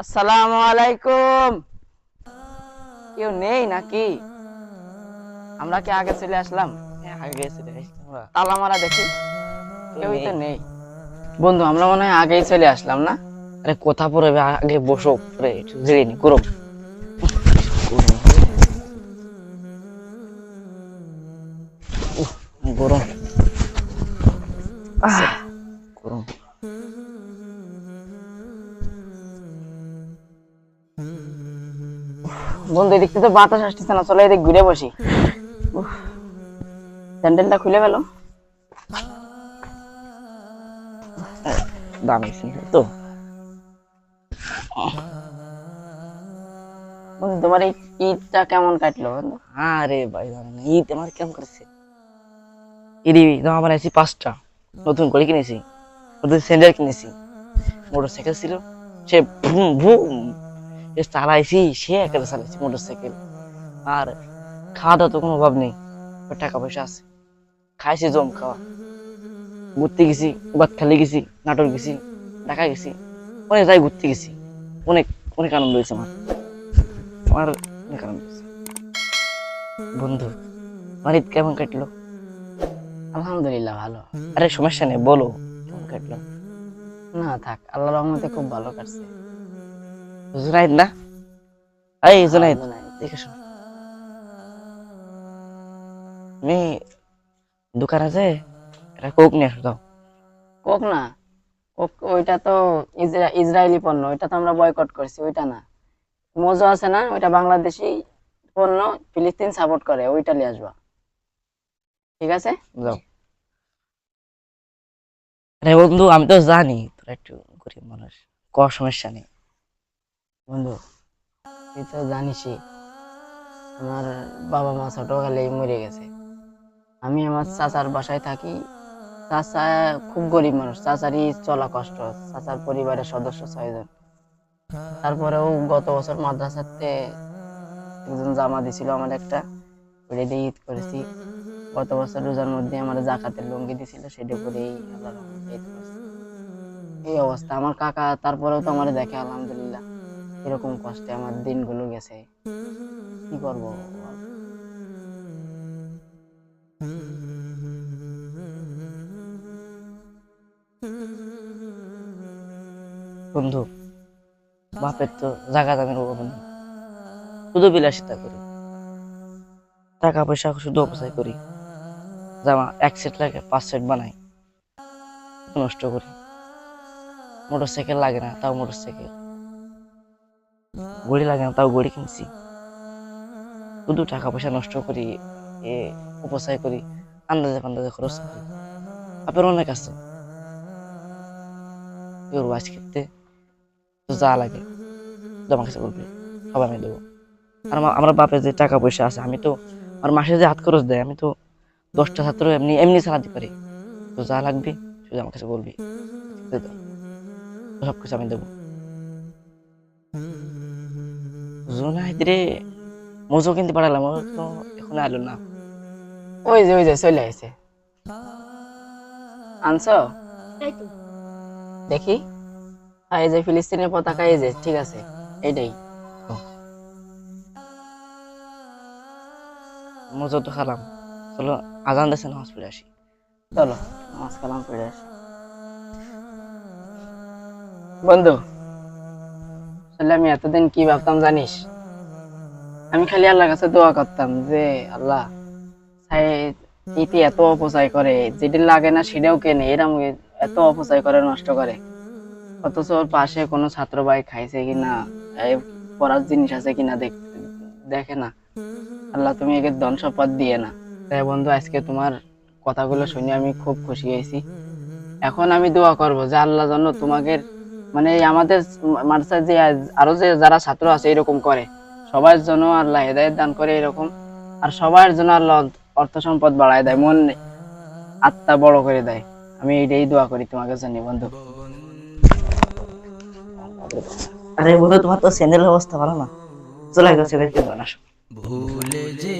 আসসালামু আলাইকুম। কেউ নেই নাকি? আমরা কি আগে চলে আসলাম? আগে চলে আসছি আমরা। তালা মারা দেখি, কেউ কেউই তো নেই। নেই। বন্ধু, আমরা মনে হয় আগেই চলে আসলাম না? আরে কথা পড়বে, আগে বসো, পরে একটু জিরিয়ে নি করো। গরম, আহ, গরম। বন্ধু, এদিক থেকে তো বাতাস আসতেছে না, চলো এদিক ঘুরে বসি। উফ, স্যান্ডেলটা খুলে ফেলো। দামি সিঙ্গার তো। বন্ধু, তোমার এই ঈদটা কেমন কাটলো বন্ধু? আরে ভাই জানো না, ঈদ আমার কেমন করেছে। ঈদি দাম আমার আছি 5টা, নতুন করে কিনেছি, নতুন স্যান্ডেল কিনেছি। মোটরসাইকেল ছিল, সে ভুম ভুম যে চালাইছি, সে একেবারে চালাইছি মোটরসাইকেল। আর খাওয়া দাওয়া তো কোনো অভাব নেই, টাকা পয়সা আছে, খাইছি জম খাওয়া। ঘুরতে গেছি, বাতখালি গেছি, নাটোর গেছি, ঢাকা গেছি, অনেক জায়গায় ঘুরতে গেছি। অনেক অনেক আনন্দ হয়েছে আমার আমার অনেক আনন্দ হয়েছে। বন্ধু, আমার ঈদ কেমন কাটলো? আলহামদুলিল্লাহ ভালো। আরে সমস্যা নেই, বলো কেমন কাটলো। না থাক, আল্লাহর রহমতে খুব ভালো কাটছে। জুনাইদ না? এই জুনাইদ, জুনাইদ। দেখে শোন, আমি দোকান আছে, একটা কোক নিয়ে আসো দাও। কোক না, কোক ওইটা তো ইসরায়েলি পণ্য, ওইটা তো আমরা বয়কট করছি, ওইটা না। মোজো আছে না, ওইটা বাংলাদেশি পণ্য, ফিলিস্তিন সাপোর্ট করে, ওইটা নিয়ে আসবা। ঠিক আছে? দাও। আরে বন্ধু, আমি তো জানি তোরা একটু গরিব মানুষ, সমস্যা নেই। বন্ধু, তুই তো জানিসই আমার বাবা মা ছোটকালেই মরে গেছে। আমি আমার চাচার বাসায় থাকি। চাচা খুব গরিব মানুষ, চাচারই চলা কষ্ট। চাচার পরিবারের সদস্য 6 জন। তারপরেও গত বছর মাদ্রাসাতে একজন জামা দিছিল আমার একটা, ওইটা দিয়ে ঈদ করেছি। গত বছর রোজার মধ্যে আমার জাকাতের লুঙ্গি দিছিল, সেটা করেই আল্লাহর রহমতে ঈদ করেছি। এই অবস্থা আমার কাকা, তারপরেও তো আমার দেখে আলহামদুলিল্লাহ। এরকম কষ্টে আমার দিনগুলো গেছে, কি করবো বল? বন্ধু, বাপের তো জায়গা দামের অভাব নেই, শুধু বিলাসিতা করি, টাকা পয়সা শুধু অপচয় করি। জামা 1 সেট লাগে 5 সেট বানাই, নষ্ট করি। মোটরসাইকেল লাগে না, তাও মোটরসাইকেল। ঘড়ি লাগে না, তাও ঘড়ি কিনছি। শুধু টাকা পয়সা নষ্ট করি, এ অপচয় করি, আন্দাজে ফান্দাজে খরচ করি। বাপের অনেক আছে, কি করবো আজকে তো যা লাগে তো আমার কাছে বলবি, সবাই আমি দেবো। আর আমার বাপের যে টাকা পয়সা আছে, আমি তো আমার মাসে যে হাত খরচ দেয়, আমি তো 10টা ছাত্র এমনি এমনি চালাতে পারি। তো যা লাগবে শুধু আমার কাছে বলবি, সবকিছু আমি দেবো। জুনাইদ রে, মজো কিনতে পারলাম, ও তো এখন আলো না। ওই যে চলে আসে। আনছো? দেখি। এই যে ফিলিস্তিনের পতাকা, এই যে, ঠিক আছে, এইটাই। মজো তো খালাম, চলো আজান দিয়েছে, নামাজ পড়ে আসি। চলো নামাজ কালাম পড়ে আসি। বন্ধু, আসলে আমি এতদিন কি ভাবতাম জানিস? আমি খালি আল্লাহর কাছে দোয়া করতাম যে আল্লাহ, ইতি এত অপচয় করে, যেটা লাগে না সেটাও কেনে, এরম এত অপচয় করে, নষ্ট করে। অথচ ওর পাশে কোনো ছাত্র ভাই খাইছে কিনা, এই পড়ার জিনিস আছে কিনা দেখে না। আল্লাহ, তুমি একে ধন সম্পদ দিয়ে না। তাই বন্ধু, আজকে তোমার কথাগুলো শুনে আমি খুব খুশি হয়েছি। এখন আমি দোয়া করব যে আল্লাহ যেন তোমাকে, মানে এই আমাদের মাদ্রাসায় যে আরো যে যারা ছাত্র আছে এরকম করে, সবার জন্য আল্লাহ হেদায়েত দান করে এরকম। আর সবার জন্য আল্লাহ অর্থ সম্পদ বাড়ায় দেয়, মন আত্মা বড় করে দেয়। আমি এইটাই দোয়া করি তোমাকে জানি বন্ধু। আরে বন্ধু, তোমার তো স্যান্ডেলের অবস্থা ভালো না, চলে গেছে, কিনবো না। ভুলে যে